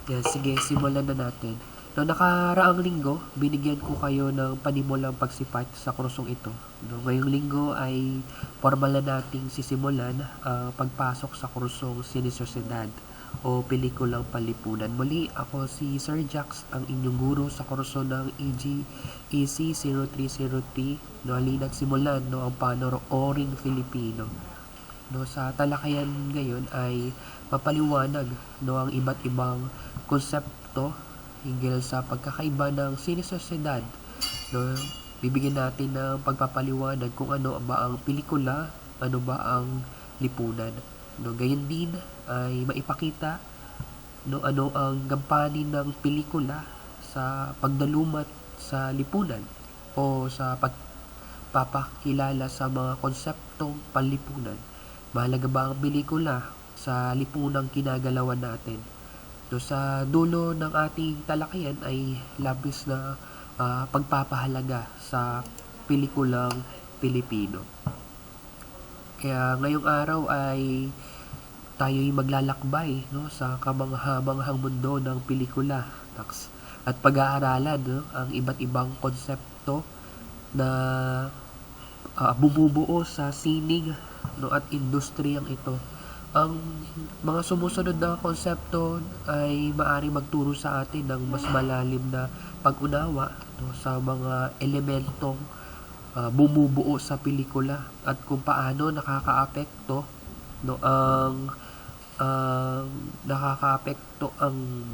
Yan, sige, simulan na natin. No, nakaraang linggo, binigyan ko kayo ng panimulang pagsipat sa krusong ito. No, ngayong linggo ay formal na nating sisimulan ang pagpasok sa krusong Sinisosidad o pelikulang palipunan. Muli, ako si Sir Jax, ang inyong guro sa kurso ng EGEC 0303. No, halina't simulan no, ang panooring Filipino. No, sa talakayan ngayon ay mapaliwanag no, ang iba't ibang konsepto hinggil sa pagkakaiba ng sinisosidad. No, bibigyan natin ng pagpapaliwanag kung ano ba ang pelikula, ano ba ang lipunan. No, gayon din ay maipakita no, ano ang gampanin ng pelikula sa pagdalumat sa lipunan o sa pagpapakilala sa mga konseptong panlipunan. Mahalaga ba ang pelikula sa lipunang kinagalawan natin? So, sa dulo ng ating talakayan ay labis na pagpapahalaga sa pelikulang Pilipino. Kaya ngayong araw ay tayo'y maglalakbay no, sa kamangha-manghang mundo ng pelikula at pag-aaralan no, ang iba't ibang konsepto na bumubuo sa sining no, at industriyang ito. Ang mga sumusunod na konsepto ay maari magturo sa atin ng mas malalim na pag-unawa no, sa mga elementong bumubuo sa pelikula at kung paano nakakaapekto no, ang nakakaapekto ang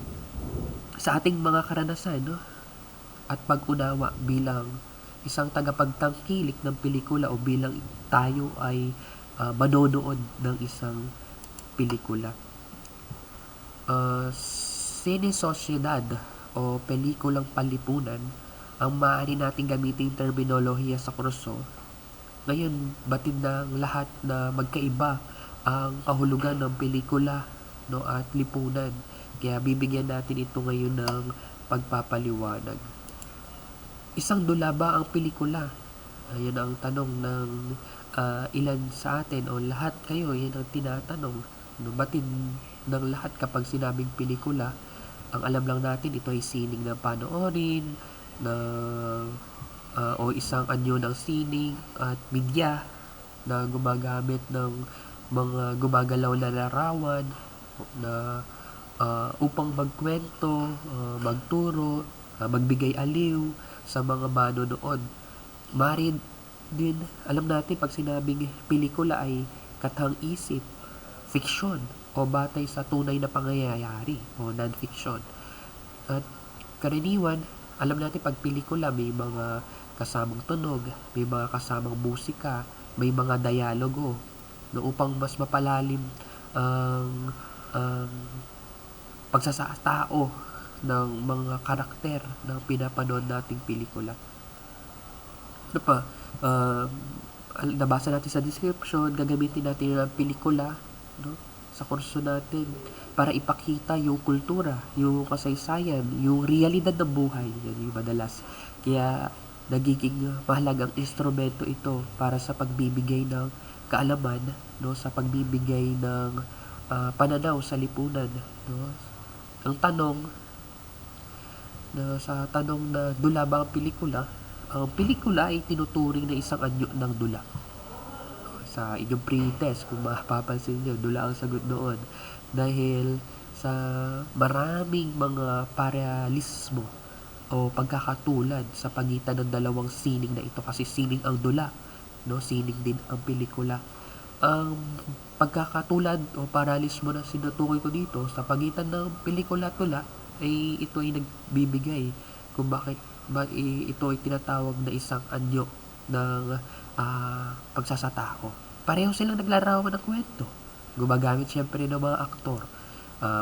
sa ating mga karanasan no, at pag-unawa bilang isang tagapagtangkilik ng pelikula o bilang tayo ay manonood ng isang pelikula. Sine Sociedad o pelikulang palipunan ang maaari nating gamitin terminolohiya sa kurso. Ngayon, batid ng lahat na magkaiba ang kahulugan ng pelikula no, at lipunan. Kaya bibigyan natin ito ngayon ng pagpapaliwanag. Isang dula ba ang pelikula? Ayan ang tanong ng ilan sa atin o lahat kayo, yan ang tinatanong. No, batid ng lahat kapag sinabing pelikula, ang alam lang natin ito ay sining na panoorin, na o isang anyo ng sining at media na gumagamit ng mga gumagalaw na larawan na upang magkwento, magturo, magbigay aliw sa mga manonood. Mari din, alam natin pag sinabing pelikula ay kathang-isip, fiksyon, o batay sa tunay na pangyayari o non-fiction. At karaniwan, alam natin pag pelikula may mga kasamang tunog, may mga kasamang musika, may mga dialogo no, upang mas mapalalim ang pagsasatao ng mga karakter ng pinapanood nating pelikula. Ano pa? Nabasa natin sa description, gagamitin natin ang pelikula no, sa kurso natin para ipakita yung kultura, yung kasaysayan, yung realidad ng buhay. Yan yung madalas. Kaya nagiging mahalagang instrumento ito para sa pagbibigay ng kaalaman, no, sa pagbibigay ng pananaw sa lipunan. No. Ang tanong, sa tanong na dula ba ang pelikula ay tinuturing na isang anyo ng dula. Sa inyong pre-test, kung mapapansin nyo, dula ang sagot noon. Dahil sa maraming mga paralelismo o pagkakatulad sa pagitan ng dalawang sining na ito kasi sining ang dula, no? Sining din ang pelikula. Ang pagkakatulad o paralelismo na sinutukoy ko dito sa pagitan ng pelikula at dula ay ito ay nagbibigay kung bakit ito ay tinatawag na isang anyo ng pagsasatao. Pareho silang naglarawan ng kwento. Gumagamit siyempre ng mga aktor.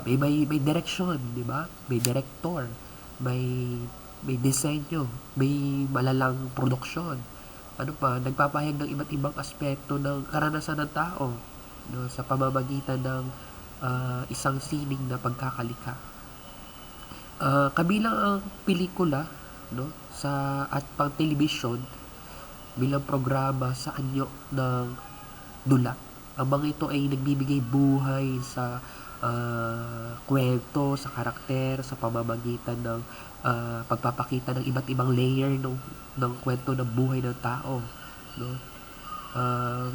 May direksyon, di ba? May director, may disenyo, may malalang produksyon. Ano pa, nagpapahayag ng iba't ibang aspekto ng karanasan ng tao no, sa pamamagitan ng isang sining na pagkakalika. Kabilang ang pelikula no, at pang telebisyon bilang programa sa anyo ng dula. Ang mga ito ay nagbibigay buhay sa kwento, sa karakter, sa pamamagitan ng pagpapakita ng iba't ibang layer ng kwento ng buhay ng tao, no?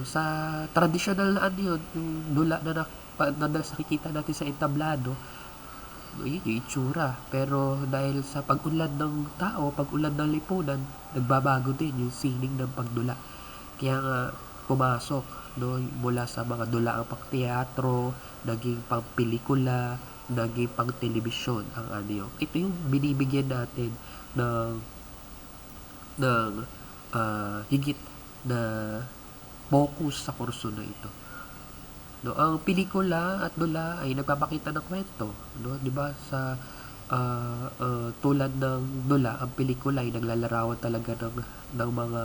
Sa tradisyonal na ano yun, yung dula na madalas nakikita natin sa entablado, no, yun yung itsura. Pero dahil sa pag-unlad ng tao, pag-unlad ng lipunan, nagbabago din yung sining ng pagdula. Kaya nga pumasok, no, mula sa mga dulaang pang-teatro, naging pang-pelikula, naging pang-telebisyon ang ano yun. Ito yung binibigyan natin ng ng higit na focus sa kurso na ito. No, ang pelikula at dula ay nagpapakita ng kwento, no? 'Di ba sa tulad ng dula, ang pelikula ay naglalarawan talaga ng mga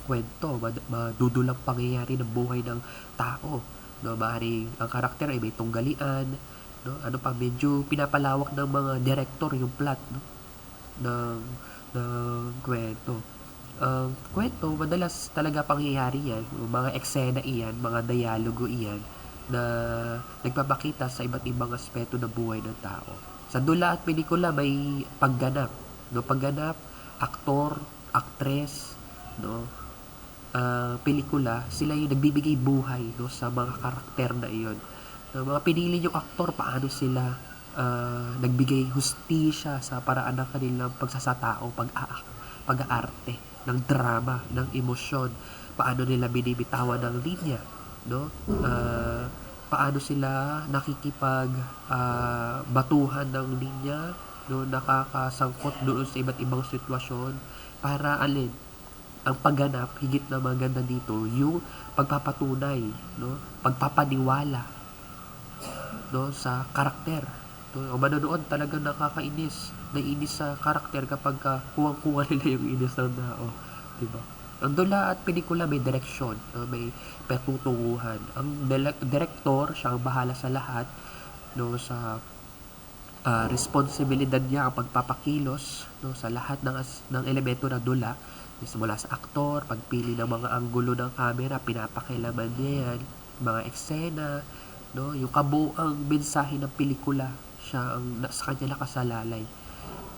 kwento, madudulang pangyayari ng buhay ng tao, no? Maaaring ang karakter ay may tunggalian, no? Ano pa, medyo pinapalawak ng mga director yung plot, no? ng ng kwento. Kwento, madalas talaga pangyayari yan, yung mga eksena iyan, mga dialogo iyan, na nagpapakita sa iba't ibang aspeto ng buhay ng tao. Sa dula at pelikula may pagganap, no? Pagganap, aktor, aktres, no? Pelikula, sila yung nagbibigay buhay, no, sa mga karakter na iyon. Mga pinili yung aktor, paano sila nagbigay hustisya sa paraan ng kanilang pagsasatao, pag-aarte, ng drama, ng emosyon, paano nila binibitawan ng linya, no? Paano sila nakikipag batuhan ng linya, no, nakakasangkot doon sa iba't ibang sitwasyon para alin ang pagganap, higit na maganda dito yung pagpapatunay, no, pagpapaniwala, no, sa karakter. No, o manonood talagang naiinis sa karakter kapag kuwang-kuwa nila yung inis ng tao, diba? Ang dula at pelikula may direksyon, no, may patutunguhan. Ang direktor, siya ang bahala sa lahat, no, sa responsibilidad niya ang pagpapakilos, no, sa lahat ng elemento ng dula, mula sa aktor, pagpili ng mga anggulo ng camera, pinapakilaman niya yan, mga eksena, no, yung kabuang mensahe ng pelikula, siya ang sa kanya nakasalalay.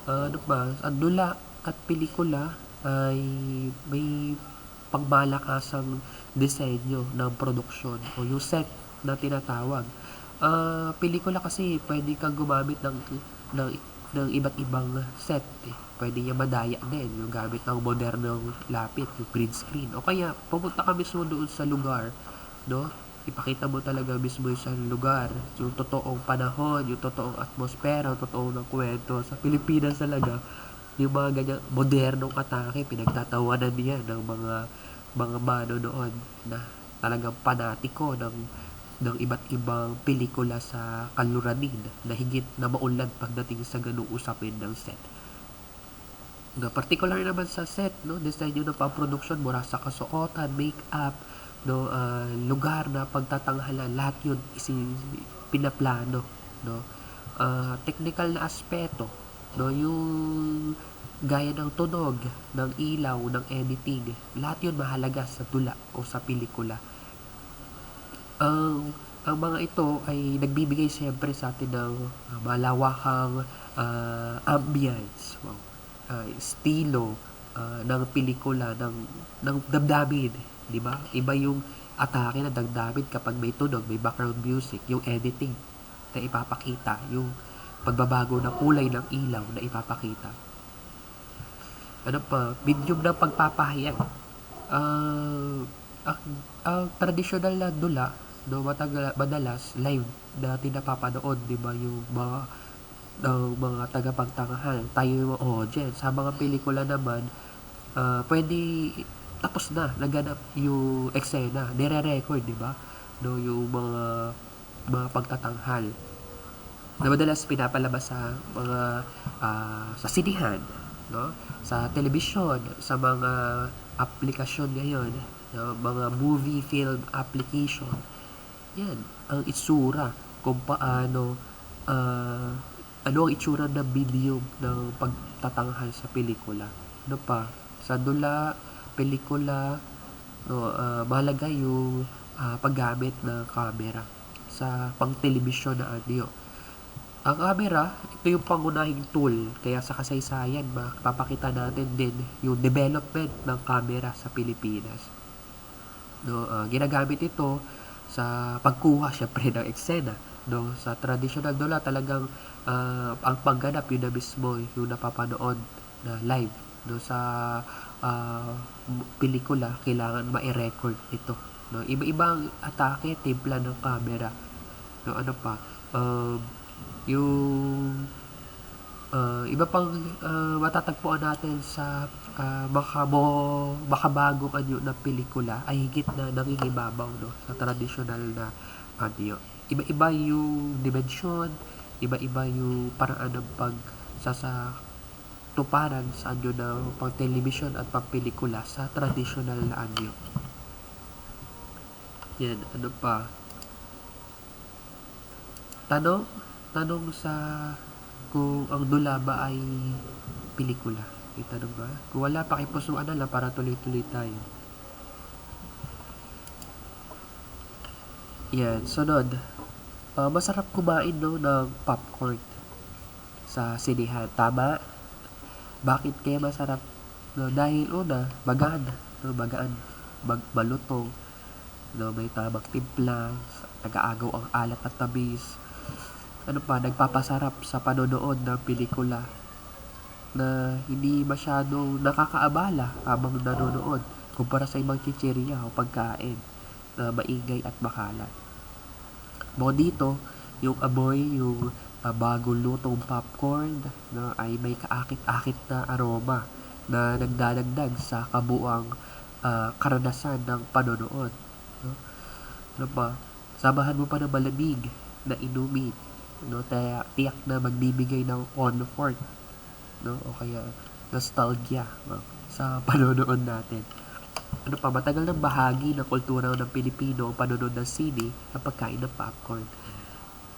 Ano ba, ang dula at pelikula ay may pangmalakasang disenyo ng produksyon o yung set na tinatawag. Pelikula kasi pwede kang gumamit ng iba't ibang set, eh. Pwede niya madaya din yung gamit ng modernong lapit, yung green screen. O kaya pumunta ka mismo doon sa lugar, no? Ipakita mo talaga mismo yung sa lugar, yung totoong panahon, yung totoong atmosfera, yung totoong ng kwento. Sa Pilipinas talaga, yung mga ganyan modernong atake, pinagtatawanan niya ng mga manonood na talagang panatiko ng iba't ibang pelikula sa kaluranin na higit na maunlad pagdating sa ganung usapin ng set. No, particular naman sa set, no, disenyo ng pang-produksyon mula sa kasuotan, make-up, no, lugar na pagtatanghalan, lahat yun pinaplano, no. Technical na aspeto, no, yung gaya ng tunog, ng ilaw, ng editing, lahat yun mahalaga sa tula o sa pelikula. Ang mga ito ay nagbibigay siyempre sa atin ng malawakang ambience, wow, estilo ng pelikula, ng damdamin, di ba? Iba yung atake na damdamin kapag may tunog, may background music, yung editing na ipapakita, yung pagbabago ng kulay ng ilaw na ipapakita. Ano pa, medium ng pagpapahayag. Ang tradisyonal na dula, no, madalas live natin napapanood, di ba, yung mga tagapagtanghal, tayo yung mga audience. Sa mga pelikula naman, pwede tapos na, naganap yung eksena, nire-record, di ba? No, yung mga pagtatanghal na madalas pinapalabas sa mga sa sinihan, no? Sa telebisyon, sa mga aplikasyon ngayon, no? Mga movie film application. Yan, ang itsura kung paano ano ang itsura ng medium ng pagtatanghal sa pelikula. Ano pa? Sa dula, pelikula, no, mahalaga yung paggamit ng camera. sa pang-telebisyon na anyo. Ang camera, ito yung pangunahing tool. Kaya sa kasaysayan, mapapakita natin din yung development ng camera sa Pilipinas. No, ginagamit ito sa pagkuha syempre ng eksena. No, sa traditional dola talagang ang pagganap yun na mismo yung napapanood na live. No, sa pelikula kailangan ma-record ito. No, iba-ibang atake, timpla ng camera. No, ano pa? Yung iba pang matatagpuan natin sa makabagong anyo na pelikula ay higit na nangingibabaw no, sa traditional na anyo. Iba-iba yung dimensyon, iba-iba yung paraan ng pagsasatuparan sa anyo ng pang-television at pang-pelikula sa traditional na anyo. Yan, ano pa? Tanong sa kung ang dula ba ay pelikula. Itanong ba? Kung wala, pakipusuan na lang para tuloy-tuloy tayo. Yan, sunod. Masarap kumain no, ng popcorn sa sinehan. Tama? Bakit kaya masarap? No, dahil una, magaan. No, magaan. Malutong. No, may tamang timpla. Nag-aagaw ang alat at tamis. Ano pa, nagpapasarap sa panonood ng pelikula na hindi masyadong nakakaabala habang nanonood kumpara sa ibang chichirya o pagkain na maingay at makalat. Mo dito, yung amoy, yung bagong lutong popcorn na ay may kaakit-akit na aroma na nagdadagdag sa kabuang karanasan ng panonood. No? Ano pa, samahan mo pa ng malamig na inumin. No, tiyak na magbibigay ng comfort, no, o kaya nostalgia no, sa panonood natin. Ano pa, matagal ng bahagi ng kultura ng Pilipino ang panonood ng sine at pagkain ng popcorn.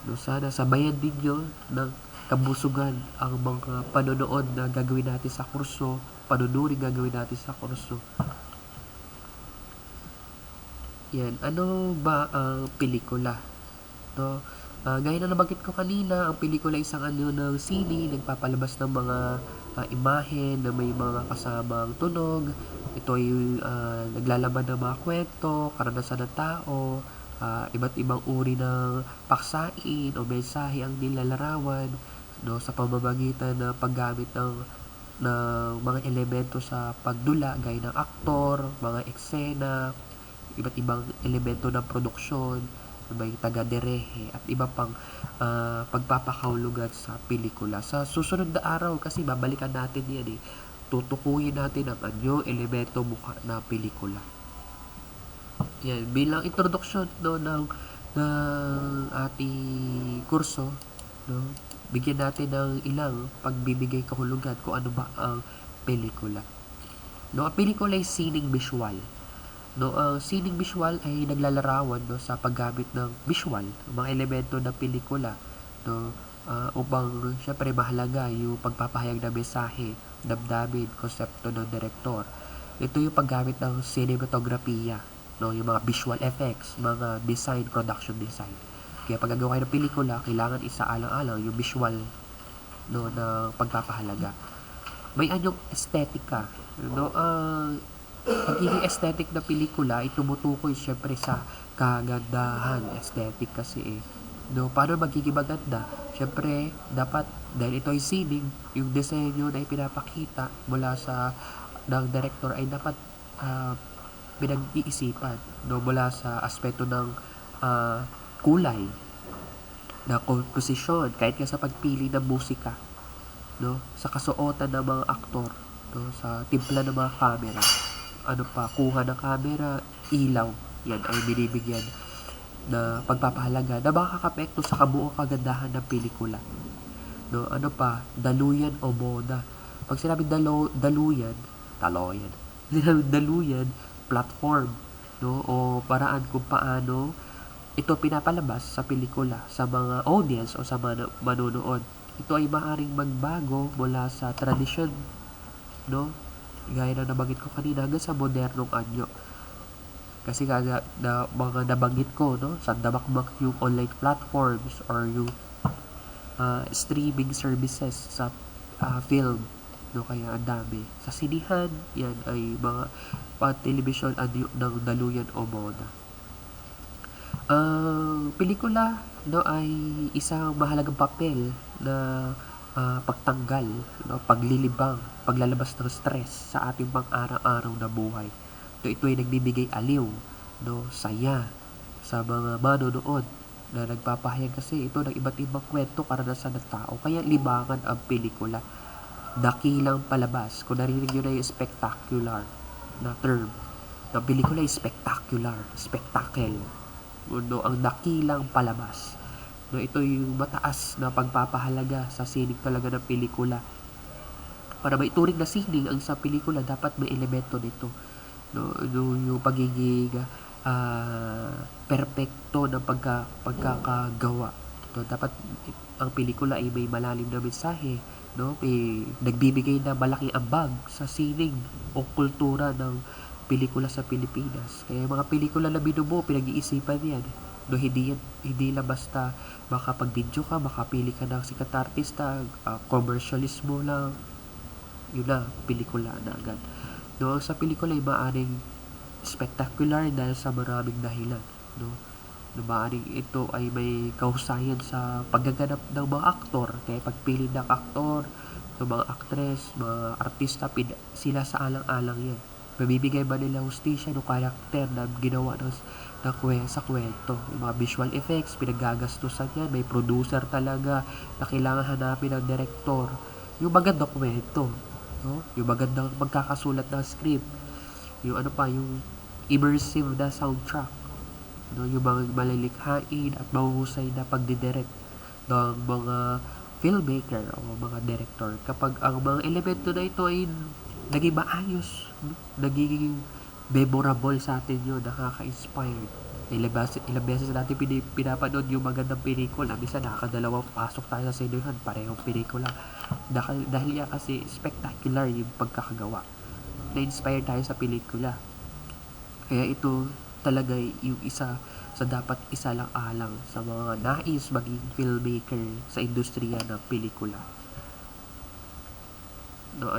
No, sana sabayan ninyo ng kabusugan ang mga panonood na gagawin natin sa kurso, panunuring gagawin natin sa kurso. Yan, ano ba ang pelikula? No, gaya na nabanggit ko kanina, ang pelikula isang ano ng sine, nagpapalabas ng mga imahe na may mga kasamang tunog. Ito ay naglalaman ng mga kwento, karanasan ng tao, iba't ibang uri ng paksain o mensahe ang nilalarawan no, sa pamamagitan ng paggamit ng mga elemento sa pagdula gaya ng aktor, mga eksena, iba't ibang elemento ng produksyon, may taga-derehe at iba pang pagpapakahulugan sa pelikula. Sa susunod na araw kasi babalikan natin yan eh. Tutukuyin natin ang anyo, elemento, mukha na pelikula. Yan, bilang introduction no, ng ating kurso, no, bigyan natin ng ilang pagbibigay kahulugan kung ano ba ang pelikula. No, ang pelikula ay sining visual. No, ang sining visual ay naglalarawan no, sa paggamit ng visual, mga elemento ng pelikula no, upang syempre mahalaga yung pagpapahayag ng mensahe, damdamin, konsepto ng direktor. Ito yung paggamit ng cinematografiya, no, yung mga visual effects, mga design, production design. Kaya pag gagawa kayo ng pelikula, kailangan isaalang-alang yung visual no, na pagpapahalaga. May anyong estetika, no, pagiging aesthetic na pelikula ay tumutukoy syempre sa kagandahan. Aesthetic kasi eh. No, paano magiging maganda? Syempre, dapat, dahil ito ay sining, yung disenyo na ipinapakita mula sa ng director ay dapat pinag-iisipan. No, mula sa aspeto ng kulay, na komposisyon, kahit nga sa pagpili ng musika, no, sa kasuotan ng mga aktor, no, sa timpla ng mga camera, ano pa, kuha ng camera, ilaw, yan ay binibigyan na pagpapahalaga na makakapekto sa kabuong kagandahan ng pelikula. No, ano pa, daluyan o moda. Pag sinabing daluyan, platform, no, o paraan kung paano ito pinapalabas sa pelikula sa mga audience o sa mga manonood. Ito ay maaaring magbago mula sa tradisyon, no, gaya na nabanggit ko kanina hanggang sa modernong anyo. Kasi kaya na mga nabanggit ko, no, sa damakmak yung online platforms or yung streaming services sa film, no, kaya ang dami. Sa sinihan, yan ay mga television ng daluyan o moda. Ang pelikula, no, ay isang mahalagang papel na pagtanggal, no, paglilibang, paglalabas ng stress sa ating pang-araw-araw na buhay. Ito ay nagbibigay aliw, no, saya sa mga manonood na nagpapahayag kasi ito ng iba't ibang kwento karanasan ng tao. Kaya libangan ang pelikula. Dakilang palabas. Kung narinig nyo na yung spectacular na term, ang pelikula ay spectacular, spectacle. No, ang dakilang palabas. No, ito yung mataas na pagpapahalaga sa sining talaga ng pelikula. Para maituring na sining ang sa pelikula, dapat may elemento nito. No, yung pagiging perpekto ng pagkakagawa. No, dapat ang pelikula ay may malalim na mensahe, no? May nagbibigay na malaking ambag sa sining o kultura ng pelikula sa Pilipinas. Kaya mga pelikula na binubuo, pinag-iisipan yan. No, hindi lang basta makapag-video ka, makapili ka ng sikat na artista, commercialismo lang, yun na, pelikula na agad. No, sa pelikula ay maaring spectacular dahil sa maraming dahilan, no? No, maaring ito ay may kahusayan sa paggaganap ng mga aktor, kaya pagpili ng aktor, ng mga actress, mga artista, sila sa alang-alang yan. Mabibigay ba nila hustisya ng karakter na ginawa sa kwento? Yung mga visual effects, pinagagastusan yan, may producer talaga na kailangan hanapin ng director. Yung magandang kwento, no? Yung magandang magkakasulat ng script, yung yung immersive na soundtrack, no? Yung mga malilikhain at mahuhusay na pagdidirect ng mga filmmaker o mga director. Kapag ang mga elemento na ito ay naging maayos, no? Naging memorable sa atin yun, nakaka-inspire. Ilang beses natin pinapanood yung magandang pelikula. Minsan nakakadalawang pasok tayo sa sinuhan, parehong pelikula. Dahil yan kasi spectacular yung pagkakagawa. Na-inspire tayo sa pelikula. Kaya ito talaga yung isa sa dapat isalang-alang sa mga nais maging filmmaker sa industriya ng pelikula. No,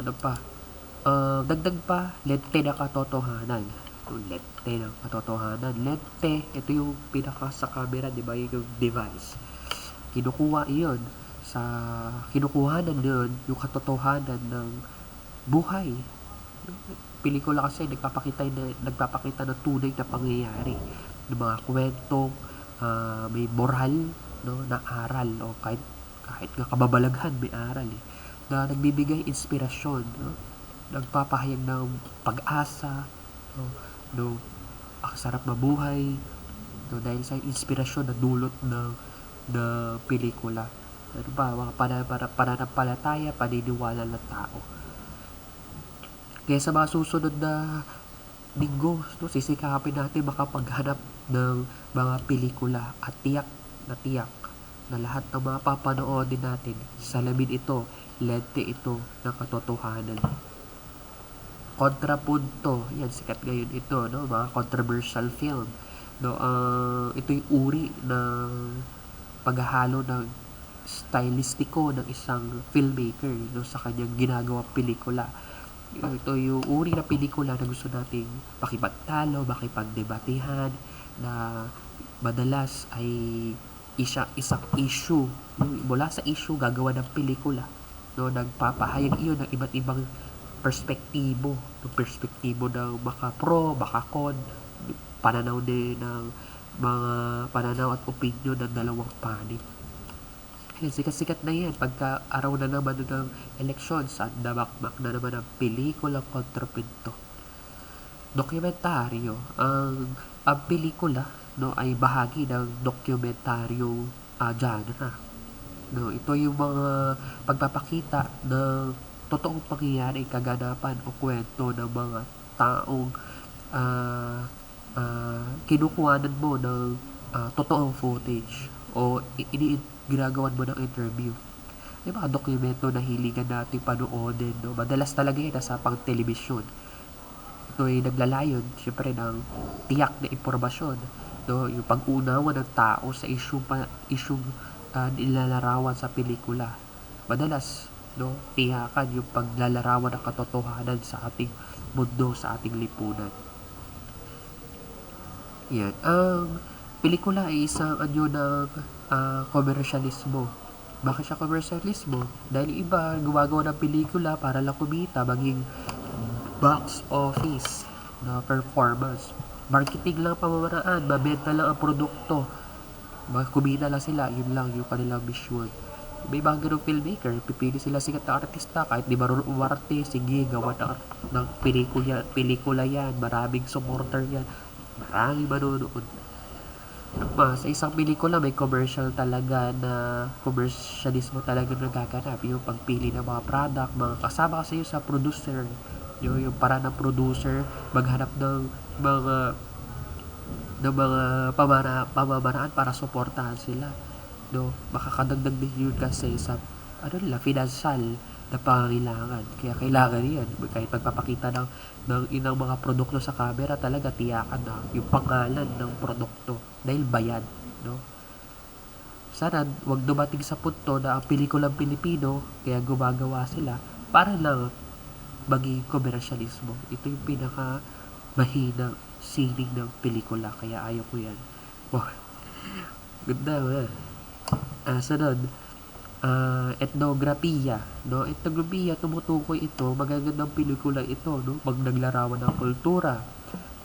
dagdag pa, lente ng katotohanan. Lente ng katotohanan. Lente, ito yung pinaka sa camera, di ba? Yung device. Kinukuhanan yun, yung katotohanan ng buhay. Pelikula kasi nagpapakita ng tunay na pangyayari. Ng mga kwentong may moral, no, na aral, o kahit nga kababalaghan may aral, na nagbibigay inspirasyon, no? Nagpapahayag ng pag-asa, no, ang sarap mabuhay, no, dahil sa inspirasyon na dulot ng pelikula. Ano ba, mga pananampalataya, paniniwala ng tao. Kaya sa mga susunod na linggo, no, sisikapin natin makapaghanap ng mga pelikula at tiyak na lahat ng mga papanoodin natin, salamin ito, lente ito ng katotohanan. Kontrapunto, yan, sikat ngayon ito, no, mga controversial film, no. Ito yung uri ng paghahalo ng stylistiko ng isang filmmaker, no, sa kanyang ginagawang pelikula. Ito yung uri ng pelikula na gusto nating makipagtalo, makipagdebatehan, na madalas ay isang issue, mula sa issue gagawa ng pelikula, no, nagpapahayag iyon ng iba't ibang perspektibo ng baka pro, baka con, pananaw din ng mga pananaw at opinion ng dalawang panig. Sikat-sikat na yan pagka araw na naman ng elections at damakmak na naman ang pelikulang kontrapinto. Dokumentaryo. Ang pelikula, no, ay bahagi ng dokumentaryo genre. No, ito yung mga pagpapakita ng totoong pangyayari, kaganapan o kwento ng mga taong kinukuhanan mo ng totoong footage o ginagawan mo ng interview. Yung mga dokumento na hiligan natin panoodin, no? Madalas talaga yan nasa pang telebisyon. ito ay naglalayon syempre ng tiyak na impormasyon, no, yung pag-unawa ng tao sa isyung nilalarawan sa pelikula. Madalas, no, tiyakan yung paglalarawan ng katotohanan sa ating mundo, sa ating lipunan. Yan. Ang pelikula ay isang anyo ng komersyalismo. Bakit siya komersyalismo? Dahil iba gumagawa ng pelikula para lang kumita, maging box office na performance. Marketing lang pamamaraan, mabenta lang ang produkto. Kumita lang sila, yun lang yung kanilang mission. May mga ganong filmmaker, pipili sila sikat na artista, kahit di marunong umarte, sige, gawa ng pelikula yan, maraming supporter yan, maraming manonood. Sa isang pelikula may commercial talaga na commercialismo talaga nagaganap, yung pagpili ng mga product, mga kasama kasi sa producer, yung para ng producer maghanap ng mga pamamaraan para suportahan sila, no, makakadagdag din yun kasi sa financial na pangangailangan, kaya kailangan yan kahit magpapakita ng inang mga produkto sa camera, talaga tiyakan na yung pangalan ng produkto dahil bayad, no. Sana wag dumating sa punto na ang pelikulang Pilipino kaya gumagawa sila para lang maging komersyalismo. Ito yung pinaka mahinang sining ng pelikula, kaya ayaw ko yan. Wow, ganda ba? Sunod, etnografiya, no? Etnografiya, tumutukoy ito, magagandang pelikula ito, no? Naglalarawan ng kultura,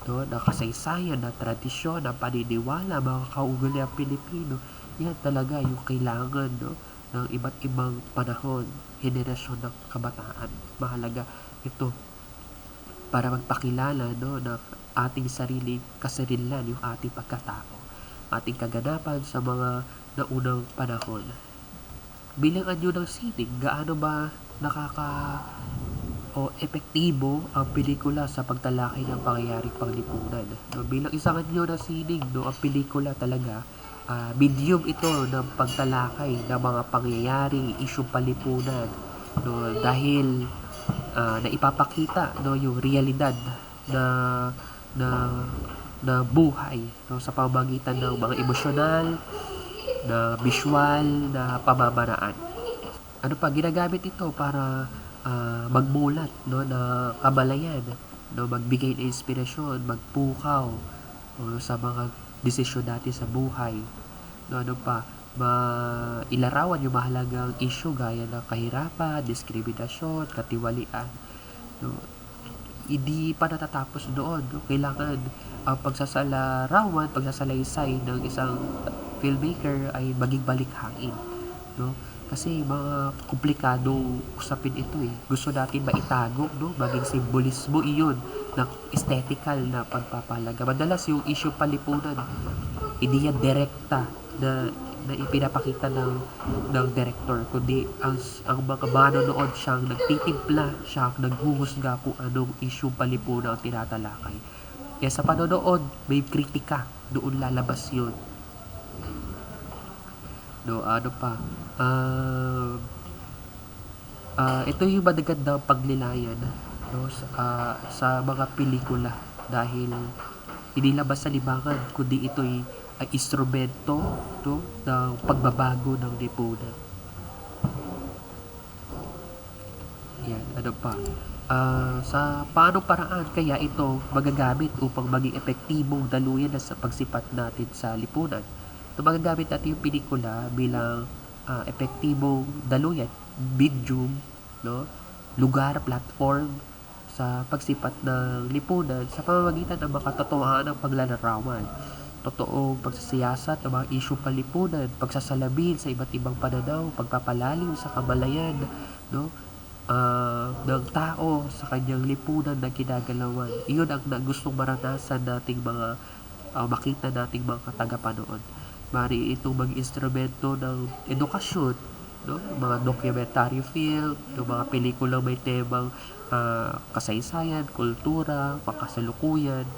no? Ng kasaysayan, ng tradisyon, ng paniniwala, mga kaugaliang Pilipino. Yan talaga yung kailangan, no, ng iba't ibang panahon, henerasyon ng kabataan. Mahalaga ito para magpakilala, no, ng ating sariling kasarilan, yung ating pagkatao, ating kaganapan sa mga naunang panahon. Bilang anyo ng sining, gaano ba epektibo ang pelikula sa pagtalakay ng pangyayaring panglipunan? No, bilang isang anyo ng sining, no, ang pelikula talaga, medium ito ng pagtalakay ng mga pangyayari, isyong panlipunan, no, dahil naipapakita, no, yung realidad na na na buhay, no, sa pamamagitan ng mga emosyonal na visual na pamamaraan. Ano pa, ginagamit ito para magmulat, no, na kamalayan, no, magbigay ng inspirasyon, magpukaw, no, sa mga desisyon natin sa buhay. No, ano pa, ilarawan yung mahalagang issue gaya ng kahirapan, diskriminasyon, katiwalian. No, hindi pa natatapos doon, no? Kailangan ang pagsasalaysay ng isang filmmaker ay maging balikhangin, no? Kasi mga komplikadong usapin ito eh. Gusto natin maitago, no? Maging simbolismo iyon ng aesthetical na pagpapalaga. Madalas yung issue palipunan, hindi yan direkta na ipinapakita ng director, kundi ang mga manonood siyang nagtitimpla, siyang naghuhusga kung anong issue palipunan ang tinatalakay. Kaya sa panonood, may kritika, doon lalabas yun. No, ano pa, ito yung madagandang paglilayan, no, sa mga pelikula, dahil inilabas sa libangan, kundi ito'y ay instrumento, no, ng pagbabago ng lipunan. Yan, ano pa, sa paanong paraan kaya ito magagamit upang maging epektibong daluyan sa pagsipat natin sa lipunan? So, magagamit natin yung pelikula bilang epektibong daluyan, medium, no, lugar, platform sa pagsipat ng lipunan sa pamamagitan ng makatotohanan ng paglalarawan, totoong pagsasiyasat ng mga isyong panlipunan, pagsasalamin sa iba't ibang pananaw, pagpapalalim sa kamalayan, no, ng tao sa kanyang lipunan na ginagalawan. Iyon ang gustong maranasan nating mga makita nating mga tagapanood. Mari itong mag-instrumento ng edukasyon, no, mga documentary film, yung mga pelikulang may temang kasaysayan, kultura, pangkasalukuyan,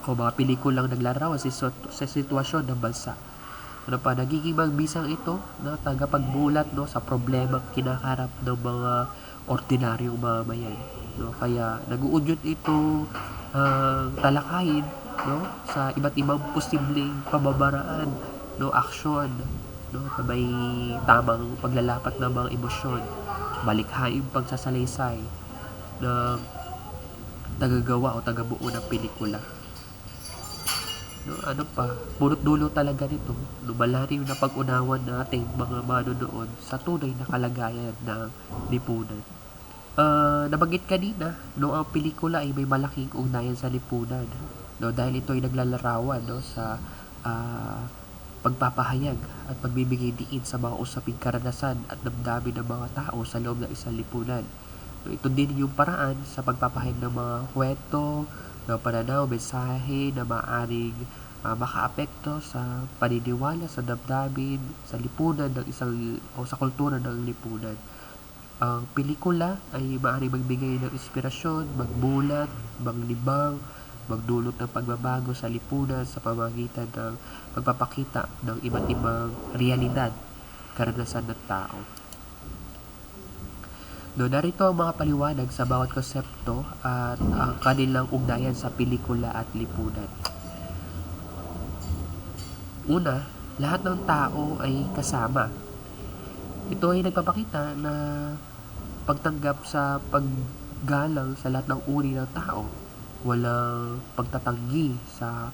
o mga pelikulang naglalarawan sa sitwasyon ng bansa. Ano pa, nagiging magbisang ito na tagapagbulat, no, sa problema kinaharap ng mga ordinaryong mamamayan, no? Kaya nag-uudyot ito talakayin, no, sa iba't ibang posibleng pamamaraan, no, aksyon, no, na may tamang paglalapat ng mga emosyon, malikhaing pagsasalaysay ng tagagawa o tagabuo ng pelikula. No, ano pa, punot dulo talaga nito, lumalalim na pag-unawan nating mga manonood sa tunay na kalagayan ng lipunan. Nabanggit kanina, no, ang pelikula ay may malaking ugnayan sa lipunan, no, dahil ito ay naglalarawan, no, sa ah, pagpapahayag at pagbibigay diin sa mga usaping karanasan at damdamin ng mga tao sa loob ng isang lipunan. No, ito din yung paraan sa pagpapahayag ng mga kwento, ng pananaw, mensahe na maaaring makaapekto sa paniniwala, sa damdamin, sa lipunan ng isang o sa kultura ng lipunan. Ang pelikula ay maaaring magbigay ng inspirasyon, magbulat, maglibang, magdulot ng pagbabago sa lipunan sa pamamagitan ng pagpapakita ng iba't ibang realidad, karanasan ng tao. No, narito ang mga paliwanag sa bawat konsepto at ang kanilang ugnayan sa pelikula at lipunan. Una, lahat ng tao ay kasama. Ito ay nagpapakita na pagtanggap sa paggalang sa lahat ng uri ng tao. Walang pagtatanggi sa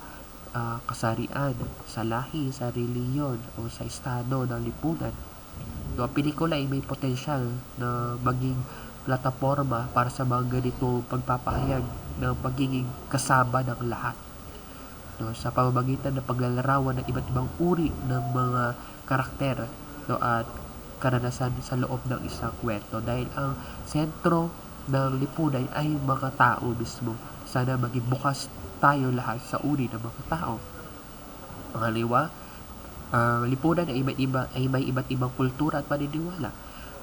kasarian, sa lahi, sa reliyon o sa estado ng lipunan. No, ang pelikula ay may potensyal na maging plataforma para sa mga ganito pagpapahayag ng pagiging kasama ng lahat. No, sa pamamagitan ng paglalarawan ng iba't ibang uri ng mga karakter, no, at karanasan sa loob ng isang kwento, dahil ang sentro ng lipunan ay mga tao mismo. Sana maging bukas tayo lahat sa uri ng mga tao. Pangalawa, ang lipunan ay may iba't ibang kultura at paniniwala.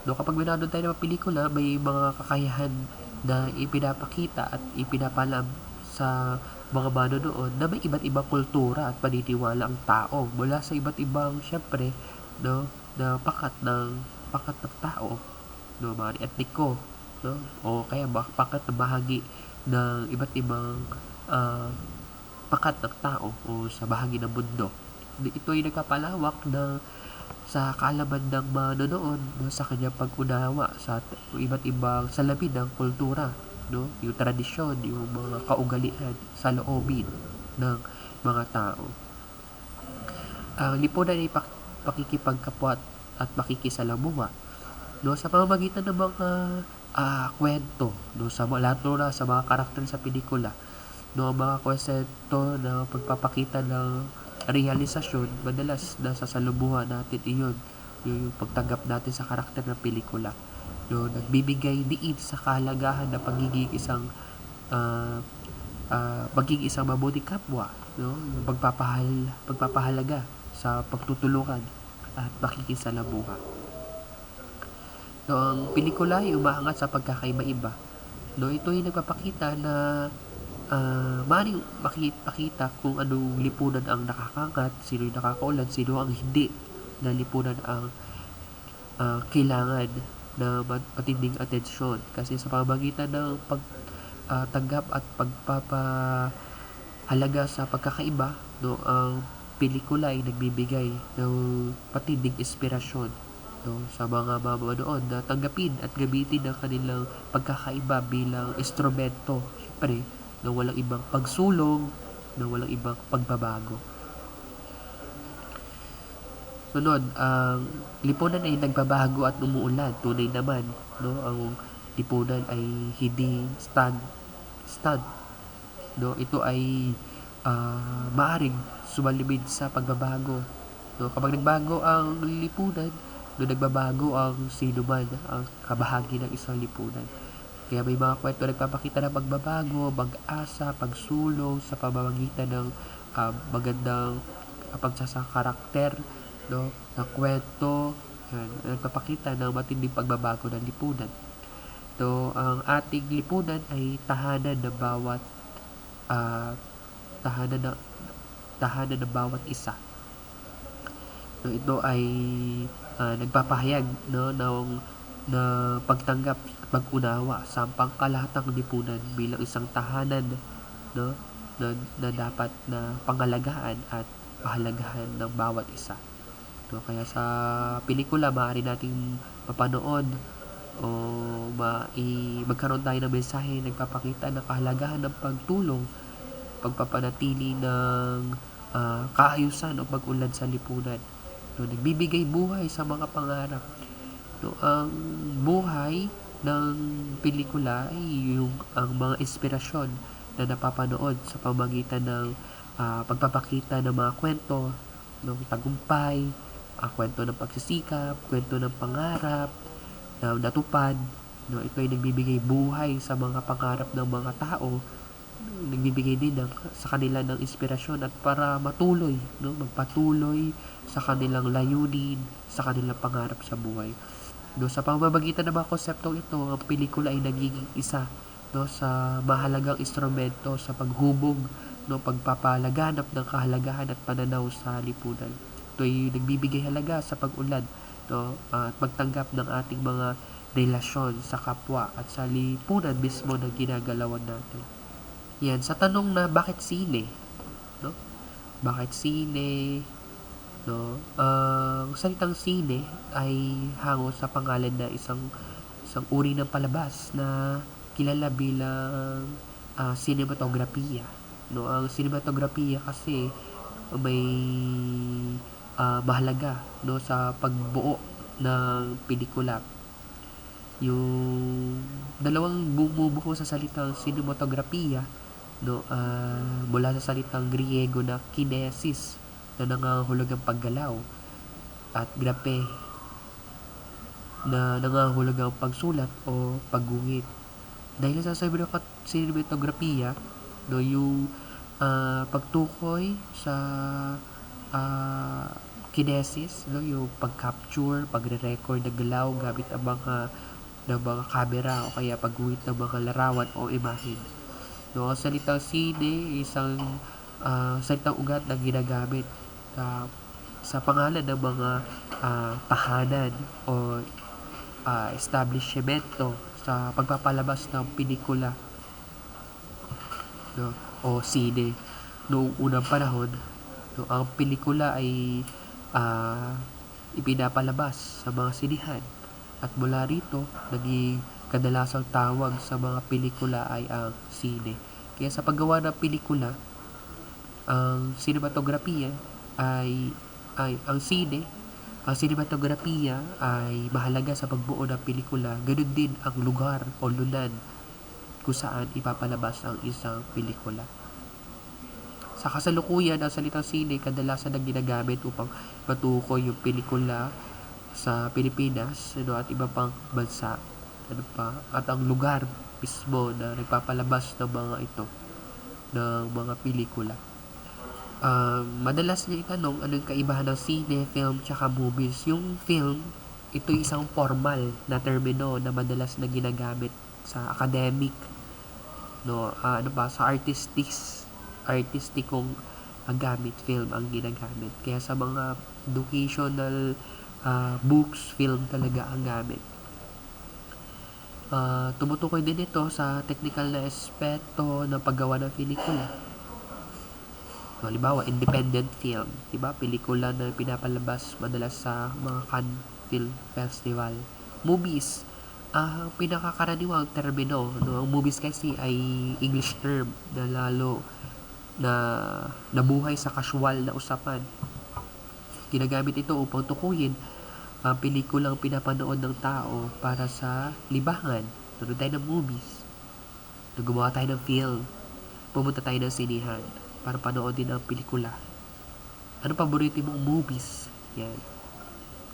No, kapag minanood tayo ng pelikula, may mga kakayahan na ipinapakita at ipinapalam sa mga manonood na may iba't ibang kultura at paniniwala ang tao mula sa iba't ibang, syempre, no, na pakat ng tao, no, mga etniko, no, o kaya pakat na bahagi ng iba't ibang pakat ng tao o sa bahagi ng mundo. Ito ay nagpapalawak na sa kaalaman ng manonood, no, sa kanyang pag-unawa sa iba't ibang salamin ng kultura, no, yung tradisyon, yung mga kaugalian sa loobin ng mga tao. Ang lipunan ay pakikipagkapwa at pakikisalamuha, no, sa pamamagitan ng mga kwento, no, lalo na sa mga karakter sa pelikula, no, ang mga kwento na pagpapakita ng realisasyon, madalas nasa salumuhan natin iyon, yung pagtanggap natin sa karakter ng pelikula, no, nagbibigay diin sa kahalagahan ng pagiging isang mabuting kapwa, no, yung pagpapahalaga sa pagtutulungan at pakikisalamuha. No, ang pelikula ay umaangat sa pagkakaiba-iba. No, ito ay nagpapakita na maaaring makita kung anong lipunan ang nakakangat, sino yung nakakaulad, sino ang hindi na lipunan ang kailangan na matinding atensyon. Kasi sa pamamagitan ng pagtanggap at pagpapahalaga sa pagkakaiba, no, ang pelikula ay nagbibigay ng patinding inspirasyon, no, sa mga manonood na tanggapin at gamitin ang kanilang pagkakaiba bilang instrumento, syempre, na walang ibang pagsulong, na walang ibang pagbabago. Sunod, ang lipunan ay nagbabago at umuunlad. Tunay naman, no, ang lipunan ay hindi stand, no, ito ay maaring sumalimid sa pagbabago, no. Kapag nagbago ang lipunan, no, nagbabago ang sino man ang kabahagi ng isang lipunan. Kaya may mga kwento nagpapakita ng pagbabago, pag-asa, pagsulong sa pamamagitan ng magandang pagsasakarakter, no, na kwento, yan, nagpapakita ng matinding pagbabago ng lipunan. So, ang ating lipunan ay tahanan ng bawat isa. No, ito ay nagpapahayag, no, ng na pagtanggap at pag-unawa sa pangkalahatang lipunan bilang isang tahanan, no, na dapat na pangalagaan at pahalagahan ng bawat isa. No, kaya sa pelikula maaari nating mapanood o magkaroon tayo ng mensahe na nagpapakita ng kahalagahan ng pagtulong, pagpapanatili ng kaayusan o pag-unlad sa lipunan. No, nagbibigay buhay sa mga pangarap. No, ang buhay ng pelikula ay ang mga inspirasyon na napapanood sa pamamagitan ng pagpapakita ng mga kwento ng tagumpay, kwento ng pagsisikap, kwento ng pangarap na natupad. No, ito ay nagbibigay buhay sa mga pangarap ng mga tao, nagbibigay din sa kanila ng inspirasyon at para matuloy, no, magpatuloy sa kanilang layunin, sa kanilang pangarap sa buhay. No, sa pamamagitan ng mga konseptong ito, ang pelikula ay nagiging isa, no, sa mahalagang instrumento sa paghubog, no, pagpapalaganap ng kahalagahan at pananaw sa lipunan. Ito ay nagbibigay halaga sa pag-unlad, no, at pagtanggap ng ating mga relasyon sa kapwa at sa lipunan mismo na ginagalawan natin. Yan, sa tanong na bakit sine, no? Bakit sine, no? Ang salitang sine ay hango sa pangalan na isang uri ng palabas na kilala bilang sinematografiya. No, ang sinematografiya kasi may mahalaga, no, sa pagbuo ng pelikula. Yung dalawang bumubuo sa salitang sinematografiya, no, mula sa salitang Griego na kinesis na nangangahulugang paggalaw at grape na nangangahulugang pagsulat o paggungit. Dahil sa sinematografiya, no, yung pagtukoy sa kinesis, no, yung pag-capture, pagre-record ng galaw gamit ang mga camera o kaya pagguhit ng mga larawan o imahen. No, ang salitang sine isang salitang ugat na ginagamit sa pangalan ng mga tahanan o establishmento sa pagpapalabas ng pelikula, no, o sine. Noong unang panahon, no, ang pelikula ay ipinapalabas sa mga sinihan at mula rito naging kadalasang tawag sa mga pelikula ay ang sine. Kaya sa paggawa ng pelikula, ang sinematografiya ang sinematografiya ay mahalaga sa pagbuo ng pelikula. Ganun din ang lugar o lunan kung saan ipapalabas ang isang pelikula. Sa kasalukuyan, ang salitang sine kadalasan ang ginagamit upang matukoy yung pelikula sa Pilipinas, ano, at iba pang bansa, ano pa, at ang lugar mismo na nagpapalabas ng mga ito, ng mga pelikula. Madalas niya itanong anong kaibahan ng sine, film, tsaka movies. Yung film, ito isang formal na termino na madalas na ginagamit sa academic, no, sa artistikong gamit, film ang ginagamit. Kaya sa mga educational books, film talaga ang gamit. Tumutukoy din ito sa technical na aspeto ng paggawa ng pelikula. Halimbawa, independent film, diba? Pelikula na pinapalabas madalas sa mga Cannes Film Festival. Movies, pinakakaraniwang termino, no? Ang movies kasi ay English term na lalo na nabuhay sa casual na usapan. Ginagamit ito upang tukuyin ang pelikulang pinapanood ng tao para sa libangan. Nanood tayo ng movies. Gumawa tayo ng film. Pumunta tayo ng sinihan para panoodin ang pelikula. Ano paborito mong movies? Yan.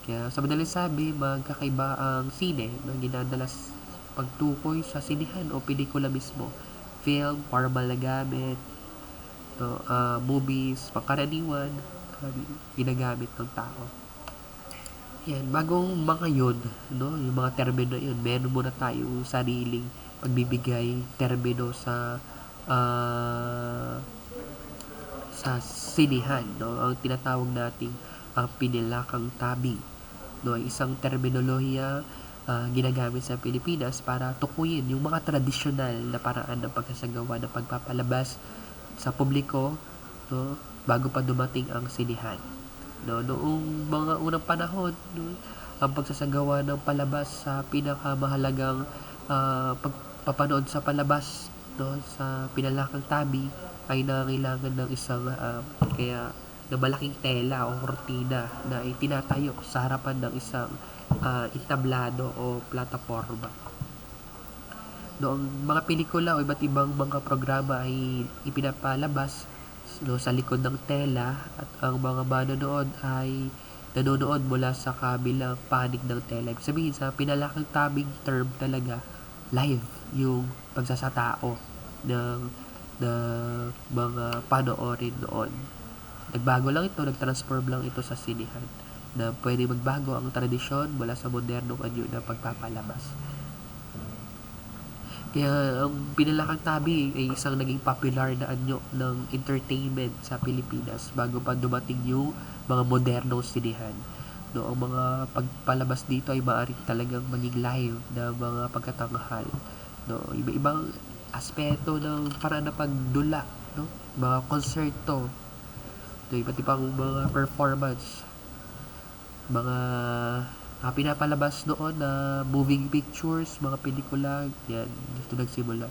Kaya sa madaling sabi, magkakaiba ang sine na ginadalas pagtukoy sa sinihan o pelikula mismo. Film, formal na gamit, no, movies, pangkaraniwan, ginagamit ng tao. Yan, bagong mga yun, no, yung mga termino yun, meron muna tayong sariling pagbibigay termino sa sinihan, no, ang tinatawag nating pinilakang tabi, no, ay isang terminolohiya ginagamit sa Pilipinas para tukuyin yung mga tradisyonal na paraan ng pagsasagawa ng pagpapalabas sa publiko, no, bago pa dumating ang sinihan. No, noong mga unang panahon, no, ang pagsasagawa ng palabas sa pinakamahalagang pagpapanood sa palabas, no, sa pinalakang tabi ay nangangailangan ng isang kaya na malaking tela o kortina na itinatayo sa harapan ng isang entablado o plataforma. Noong mga pelikula o iba't ibang mga programa ay ipinapalabas, no, sa likod ng tela, at ang mga manonood ay nanonood mula sa kabilang panig ng tela. Ibig sabihin, sa pinalakang tabing term talaga, live yung pagsasatao ng mga panoorin noon. Nagbago lang ito, nag-transform lang ito sa sinihan, na pwede magbago ang tradisyon mula sa modernong anyo ng pagpapalabas. Kaya ang pinalakang tabi ay isang naging popular na anyo ng entertainment sa Pilipinas bago pa dumating yung mga modernong sinihan. No, ang mga pagpalabas dito ay maaaring talagang maging live na mga pagkatanghal. No, iba-ibang aspeto ng paraan ng pagdula, no? Mga konserto, no, iba't ibang mga performance, mga pinapalabas noon na moving pictures, mga pelikula, yan, dito nagsimula.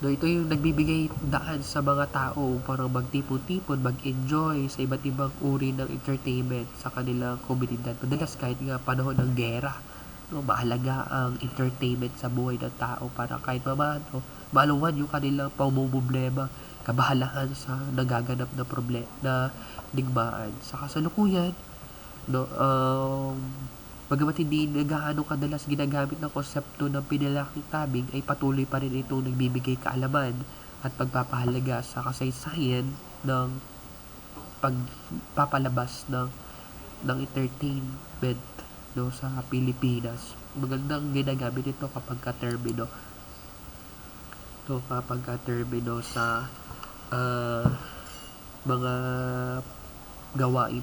No, ito yung nagbibigay daan sa mga tao para magtipon-tipon, mag-enjoy sa iba't ibang uri ng entertainment sa kanilang komunidad. Madalas kahit nga panahon ng gera, no, mahalaga ang entertainment sa buhay ng tao para kahit maluwan yung kanilang pamumblema, kabahalaan sa nagaganap na problema na digmaan. Sa kasalukuyan, no, bagamat hindi nagaano kadalas ginagamit ng konsepto ng pinalaking tabing, ay patuloy pa rin itong nagbibigay kaalaman at pagpapahalaga sa kasaysayan ng pagpapalabas ng entertainment, no, sa Pilipinas. Magandang ginagamit ito kapag ka-termino. Kapag ka-termino sa mga gawain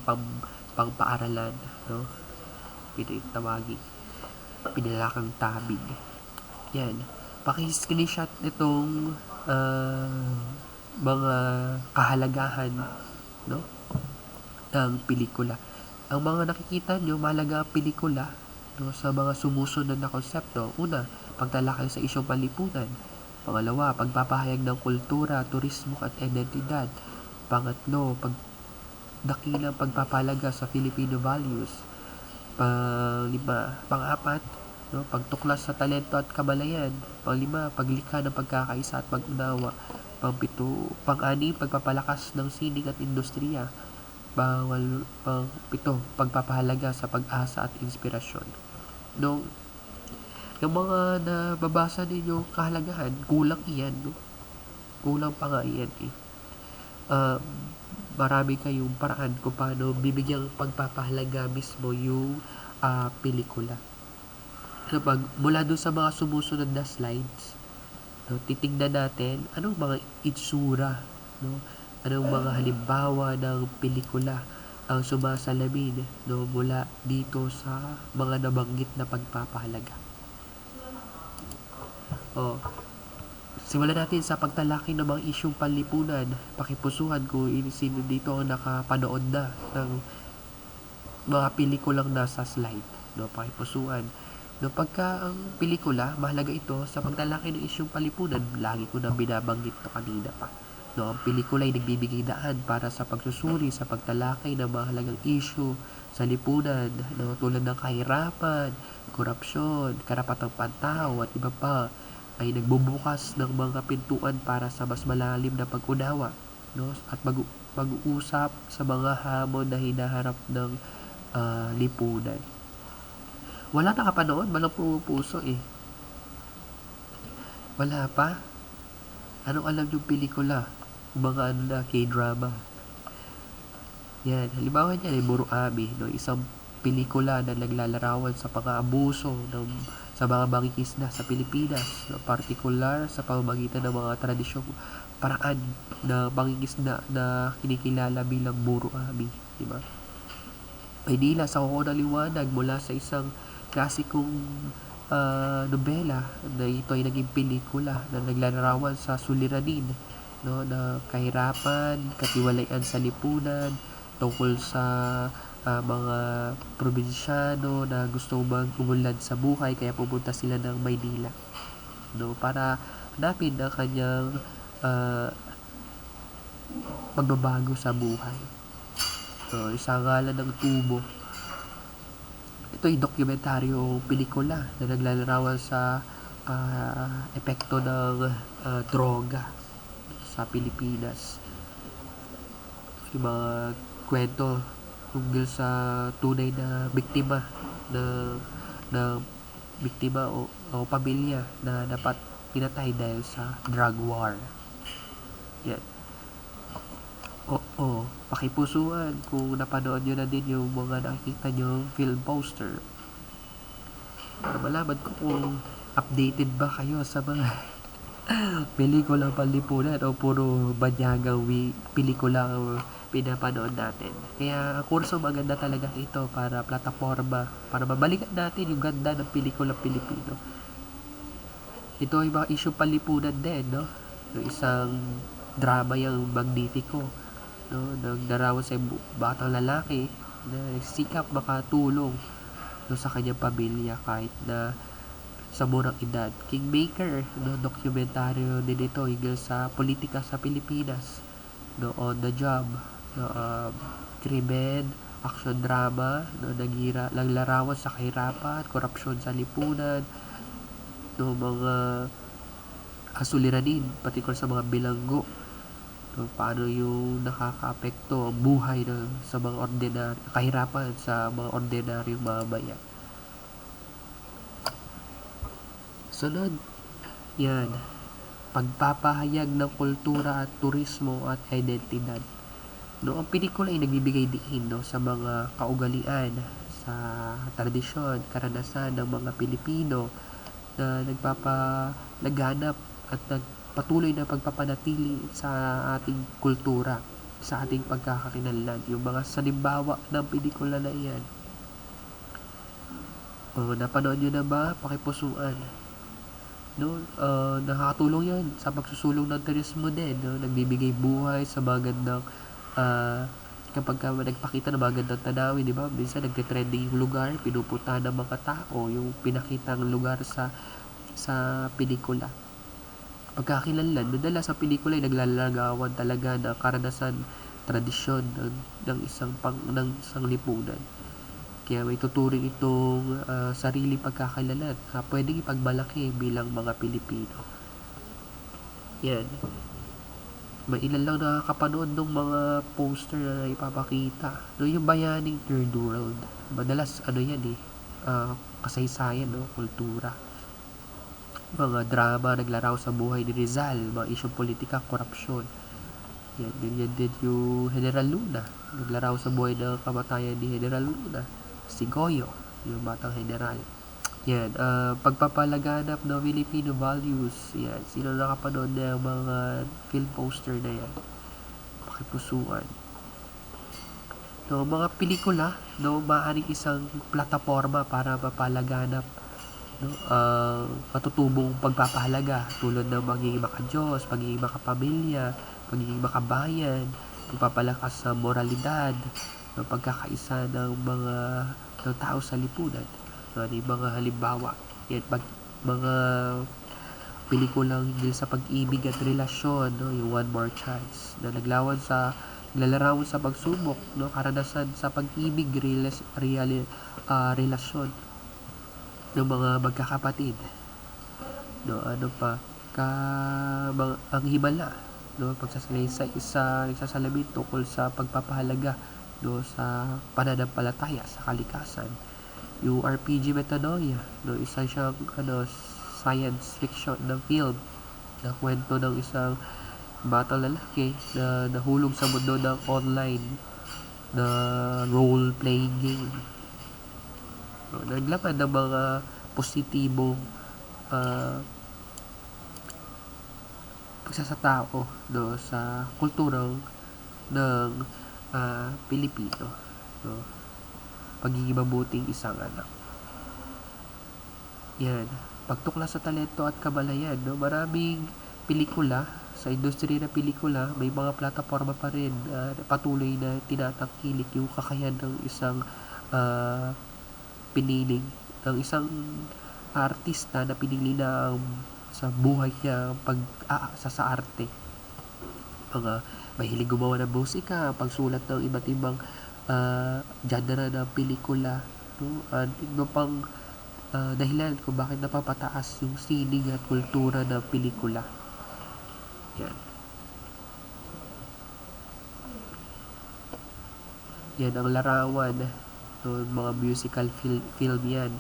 pang-paaralan, no? Pinitawagin pinalakang tabing. Yan. Paki-screenshot itong mga kahalagahan, no, ng pelikula. Ang mga nakikita nyo, mahalaga ang pelikula, no, sa mga sumusunod na konsepto. Una, pagtalakay sa isyong panlipunan. Pangalawa, pagpapahayag ng kultura, turismo at identidad. Pangatlo, dakilang pagpapalaga sa Filipino values. Pang-apat, no, pagtuklas sa talento at kamalayan. Pang-lima, paglikha ng pagkakaisa at pag-unawa. Pang-anim, pagpapalakas ng sining at industriya. Pang-pito, pagpapahalaga sa pag-asa at inspirasyon. No, yung mga nababasa ninyo kahalagahan, kulang iyan, no? Kulang pa nga iyan eh. Marami kayong paraan kung paano bibigyang pagpapahalaga mismo yung pelikula. Mula doon sa mga sumusunod na slides, no, titingnan natin anong mga itsura, no, anong mga halimbawa ng pelikula ang sumasalamin, no, mula dito sa mga nabanggit na pagpapahalaga. Simulan natin sa pagtalakay ng mga isyong panlipunan. Pakipusuhan kung sino dito ang nakapanood na ng mga pelikulang nasa slide, no, pakipusuhan. No, pagka ang pelikula, mahalaga ito sa pagtalakay ng isyong panlipunan. Lagi ko na binabanggit to kanina pa. No, ang pelikula ay nagbibigay daan para sa pagsusuri sa pagtalakay ng mahalagang issue sa lipunan, no, tulad ng kahirapan, korupsyon, karapatang pantao at iba pa, ay nagbubukas ng mga pintuan para sa mas malalim na pag-unawa, no, at pag-uusap sa mga hamon na hinaharap ng lipunan. Wala nakapanood, walang pumupuso eh. Wala pa? Anong alam yung pelikula? Mga K-drama. Yan, halimbawa niyan ay Muruami, no, isang pelikula na naglalarawan sa pang-aabuso sa mga mangingisda sa Pilipinas, no, partikular sa pamamagitan ng mga tradisyong paraan na mangingisda na kinikilala bilang Muruami, di ba? Maynila sa Kuko ng Liwanag mula sa isang klasikong nobela na ito ay naging pelikula na naglalarawan sa suliranin, no, na kahirapan, katiwalian sa lipunan, tungkol sa mga probinsyano na gusto mag-umunlad sa buhay kaya pupunta sila ng Maynila, no, para hanapin ang kanyang pagbabago sa buhay. So, isang ngalan ng Tubo. Ito ay dokumentaryo pelikula na naglalarawan sa epekto ng droga sa Pilipinas. Yung mga kwento tungkol sa tunay na biktima na biktima o pamilya na dapat pinatay dahil sa drug war. Yan. Oo, pakipusuan kung napanood nyo na din yung mga nakikita nyo film poster. Para malaman ko kung updated ba kayo sa mga pelikulang panlipunan o puro banyagang pelikula ang pinapanood natin. Kaya kurso maganda talaga ito para plataforma, para mabalikan natin yung ganda ng pelikulang Pilipino. Ito ay mga issue panlipunan din, no? Yung isang drama yung Magnifico, no? Nagdarawan sa batang lalaki na nagsikap makatulong, no, sa kanyang pamilya kahit na sa murang edad. Kingmaker, no, dokumentaryo din ito hingga sa politika sa Pilipinas, no, on the job, no, krimen, action drama, no, naglarawan sa kahirapan, korupsyon sa lipunan, no, mga kasuliranin, particular sa mga bilanggo, no, paano yung nakakaapekto ang buhay sa mga kahirapan sa mga ordinaryong mamamayan. Sunod, yan, pagpapahayag ng kultura at turismo at identidad. No, ang pelikula ay nagbibigay diin, no, sa mga kaugalian, sa tradisyon, karanasan ng mga Pilipino na nagpapalaganap at patuloy na pagpapanatili sa ating kultura, sa ating pagkakakilanlan. Yung mga sanimbawa ng pelikula na iyan. Napanood nyo na ba? Pakipusuan. No, nakakatulong yan sa pagsusulong ng turismo din, no? Nagbibigay buhay sa magandang kapag nagpakita ng magandang tanawin, di ba? Minsan nagte-trending yung lugar, pinupuntahan ng mga tao yung pinakitang lugar sa pelikula. Pagkakilanlan, madalas sa pelikula ay naglalagawan talaga ng karanasan, tradisyon ng isang lipunan. Kaya may tuturing itong sarili pagkakakilanlan. Pwedeng ipagmalaki bilang mga Pilipino. Yan. May ilan lang nakakapanood ng mga poster na ipapakita. No, yung Bayaning Third World. Madalas, yan kasaysayan, no? Kultura. Mga drama naglaraw sa buhay ni Rizal, mga isyong politika, korupsyon. Yan, ganyan din yung General Luna. Naglaraw sa buhay ng kamatayan ni General Luna. Si Goyo, yung batang general. Yan, pagpapalaganap ng Filipino values. Yan, sino nakapanood ng mga film poster na yan? Pakipusuan. No, mga pelikula, no, maaaring isang plataforma para mapalaganap, no, matutubong pagpapahalaga tulad ng magiging makadiyos, magiging makapamilya, magiging makabayan, pagpapalakas sa moralidad, no, pagkakaisa ng mga tao sa lipunan. No, yung mga halimbawa, yan, mga pelikulang hinggil sa pag-ibig at relasyon, no, yung One More Chance, na naglalarawan sa pagsubok, no, karanasan sa pag-ibig, relasyon ng mga magkakapatid. No, ano pa, ang himala, no, pagsasalaysay nagsasalamin tungkol sa pagpapahalaga, no, sa pananampalataya sa kalikasan. Yung RPG Metanoia, no, isa siyang science fiction ng film na kwento ng isang batang lalaki na nahulog sa mundo ng online na role-playing game. No, naglaman ng mga positibong pagsasatao, no, sa kulturang ng Pilipino. No. pagiging mabuting isang anak. Yan. Pagtuklas sa talento at kamalayan, no? Maraming pelikula, sa industriya ng pelikula, may mga plataforma pa rin patuloy na tinatangkilik yung kakayahan ng isang piniling, ng isang artista na pinili na sa buhay niya sa arte. Mga mahilig gumawa ng musika, pagsulat ng iba't ibang genre ng pelikula, no? At iba pang dahilan kung bakit napapataas yung sining at kultura ng pelikula. Yan. Yan ang larawan ng mga musical film yan.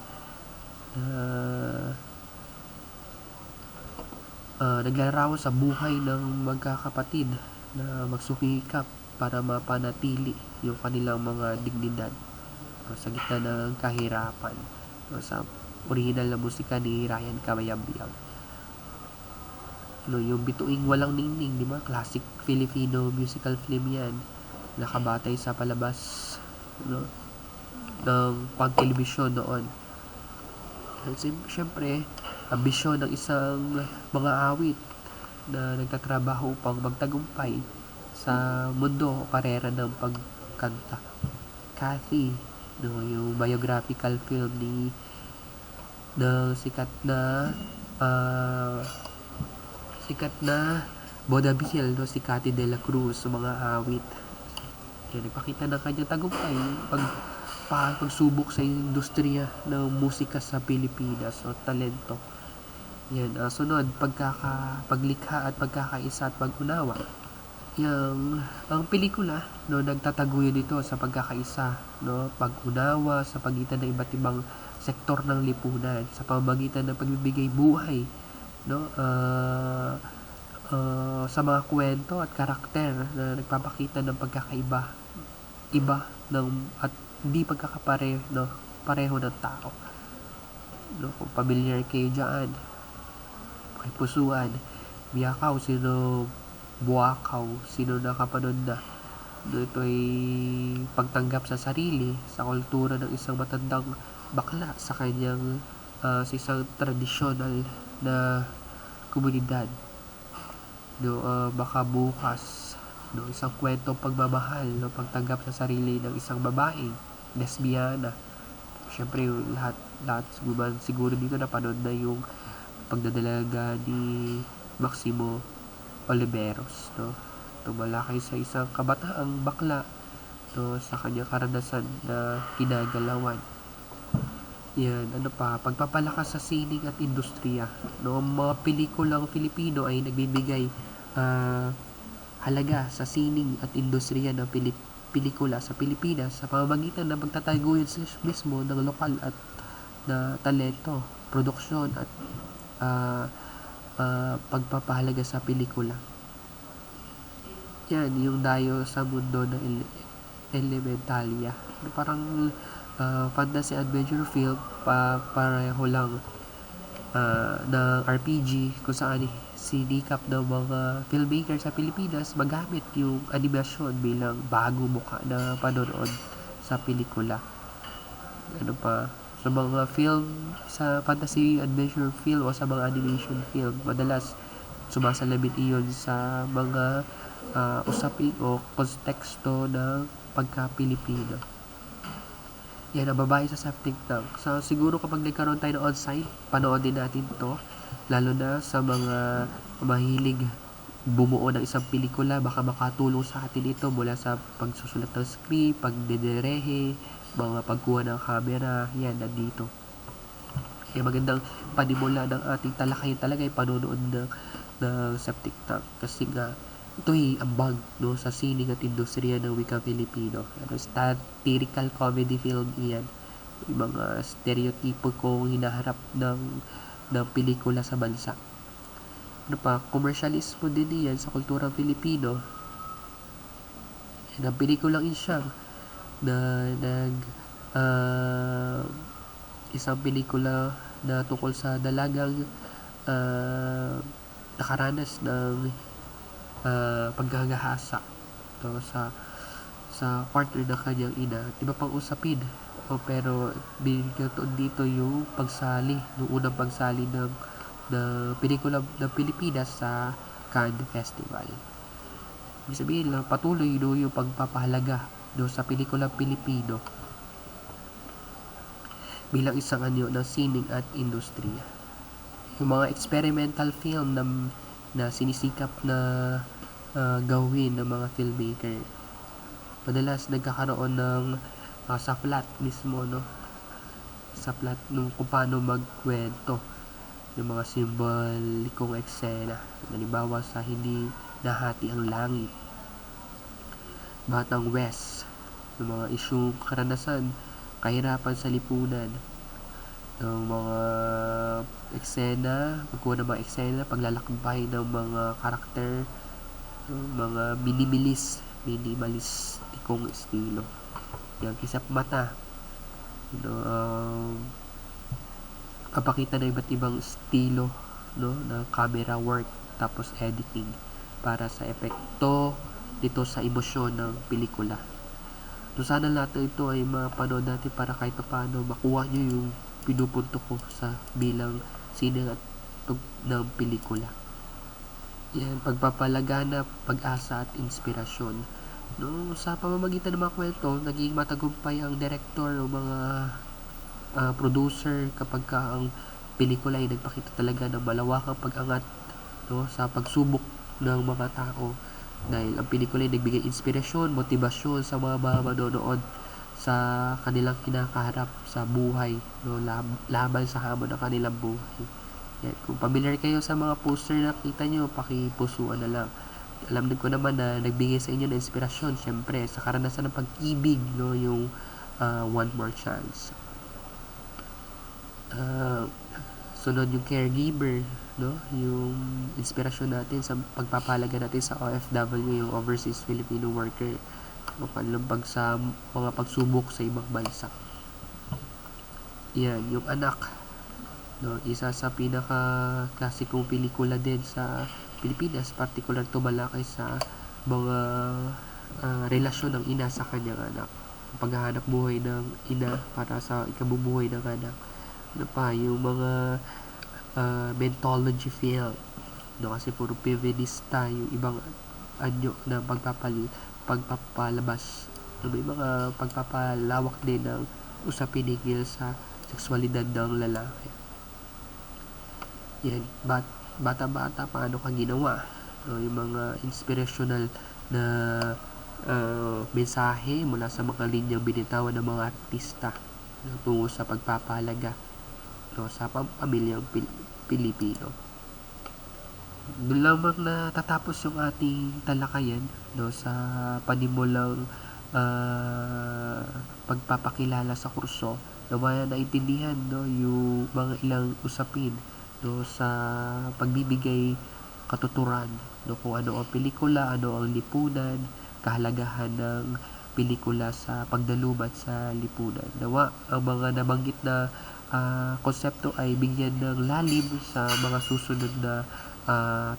Naglalarawan sa buhay ng magkakapatid na magsukikap para mapanatili yung kanilang mga dignidad sa gitna ng kahirapan. Sa original na musika ni Ryan Camayambiang. Yung Bituing Walang Ningning, di ba? Classic Filipino musical film yan. Nakabatay sa palabas, no, ng pang-telebisyon noon. Siyempre, ambisyon ng isang mga awit na nagtatrabaho upang magtagumpay sa mundo o karera ng pagkanta. Kathy, no, yung biographical film ng sikat na vaudeville, no, si Cathy de la Cruz, sa mga awit. Yan, nagpakita ng kanyang tagumpay pagsubok sa industriya ng musika sa Pilipinas o talento. Yan, sunod, paglikha at pagkakaisa at pag-unawa. Ang pelikula, no, nagtataguyod dito sa pagkakaisa, no, pag-unawa sa pagitan ng iba't ibang sektor ng lipunan sa pamamagitan ng pagbibigay buhay, no, sa mga kwento at karakter na nagpapakita ng iba ng at hindi pagkakapareho, no, pareho ng tao. No, kung familiar kayo dyan, kay Pusuan, Biyakaw, Buakaw, sino nakapanood na. No, ito ay pagtanggap sa sarili, sa kultura ng isang matandang bakla sa kanyang sa isang tradisyonal na komunidad. No, baka bukas, no, isang kwento pagmamahal, no, pagtanggap sa sarili ng isang babaeng lesbiana. Syempre lahat siguro dito napanood na yung pagdadalaga ni Maximo Oliveros, no? Tumalakay sa isang kabataang bakla, no, sa kanyang karanasan na kinagalawan. Yan, pagpapalakas sa sining at industriya, no? Ang mga pelikulang Filipino ay nagbibigay halaga sa sining at industriya ng pelikula sa Pilipinas sa pamamagitan ng pagtataguyod mismo ng lokal at na talento, produksyon at pagpapahalaga sa pelikula. Yan, yung Dayo sa Mundo ng Elementalia. Parang fantasy adventure film, pareho lang ng RPG kung saan sinikap ng mga filmmaker sa Pilipinas magamit yung animasyon bilang bagong muka na panonood sa pelikula. Sa mga film, sa fantasy adventure film o sa mga animation film, madalas sumasalamin iyon sa mga usapin o konteksto ng pagka-Pilipino. Yan, ang babae sa septic tank. So, siguro kapag nagkaroon tayo ng on-site, panoodin natin to. Lalo na sa mga mahilig bumuo ng isang pelikula, baka makatulong sa atin ito mula sa pagsusulat ng script, pagdederehe, mga pagkuha ng camera, yan, nandito. Kaya magandang panimula ng ating talakayan talaga ay panonood ng septic tank. Kasi nga, ito ay ambag, no, sa sining at industriya ng wikang Filipino. Satirical comedy film iyan. Yung mga stereotipo kong hinaharap ng pelikula sa bansa. Komersyalismo din iyan sa kulturang Filipino. Ang pelikulang Insyang na isang pelikula na tungkol sa dalagang nakaranas ng paggagahasa, sa partner ng kanyang ina. Iba pang usapin pero binigyan dito yung pagsali, yung unang pagsali ng pelikula ng Pilipinas sa Cannes Festival. Ibig sabihin lang, patuloy yung pagpapahalaga sa pelikulang Pilipino bilang isang anyo ng sining at industriya. Yung mga experimental film na sinisikap na gawin ng mga filmmaker, madalas nagkakaroon ng sa plot mismo, no? Sa plot nung kung paano magkwento ng mga simbolikong eksena. Halimbawa sa Hindi Nahati ang Langit, Batang West, ng mga isyung karanasan, kahirapan sa lipunan, ng mga eksena, pagkuha ng mga eksena, paglalakbay ng mga karakter, mga minimalistikong estilo. Yung Kisap Mata, kapakita ng iba't ibang estilo, no, ng camera work tapos editing para sa epekto dito sa emosyon ng pelikula. So sana natin ito ay mapanood natin para kahit paano makuha nyo yung pinupunto ko sa bilang sine at ng pelikula. Yan, pagpapalaganap, pag-asa at inspirasyon. No, sa pamamagitan ng mga kwento, naging matagumpay ang director o mga producer kapag ang pelikula ay nagpakita talaga ng malawakang pag-angat, no, sa pagsubok ng mga tao, dahil ang pelikula ay nagbigay inspirasyon, motibasyon sa mga manonood sa kanilang kinakaharap sa buhay, no, laban sa hamon ng kanilang buhay. Yan. Kung familiar kayo sa mga poster na kita nyo, pakipusuan na lang. Alam ko naman na nagbigay sa inyo ng inspirasyon, syempre, sa karanasan ng pag-ibig, no, yung One More Chance. Sunod yung Caregiver, no, yung inspirasyon natin sa pagpapahalaga natin sa OFW, yung Overseas Filipino Worker, panlampag sa mga pagsubok sa ibang bansa. Yan, yung Anak, no, isa sa pinaka-klasikong pelikula din sa Pilipinas, particular tumalakay sa mga relasyon ng ina sa kanyang anak, paghahanap buhay ng ina para sa ikabubuhay ng anak. Ano pa, yung mga mentology film, no, kasi puro feminista yung ibang anyo na pagpapalabas, no, may mga pagpapalawak din ng usapin hinggil sa sexualidad ng lalaki. Yan, bata-bata, paano ka ginawa, no, yung mga inspirational na mensahe mula sa mga linyang binitawan ng mga artista, no, tungo sa pagpapahalaga, no, sa pamilyang Pilipino. Doon lamang natatapos yung ating talakayan, no, sa panimulang pagpapakilala sa kurso, na naintindihan, no, yung mga ilang usapin, no, sa pagbibigay katuturan, no, kung ano ang pelikula, ano ang lipunan, kahalagahan ng pelikula sa pagdalubat sa lipunan. Nawa ang mga nabanggit na konsepto ay bigyan ng lalim sa mga susunod na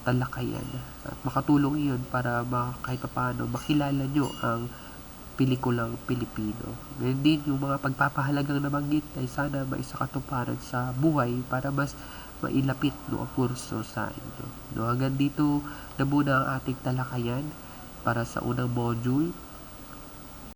talakayan, at makatulong iyon para kahit paano makilala nyo ang pelikulang Pilipino. Ngayon din, yung mga pagpapahalagang nabanggit ay sana maisakatuparan sa buhay para mas mailapit, no, ang kurso sa inyo. No, hanggang dito na muna ang ating talakayan para sa unang module.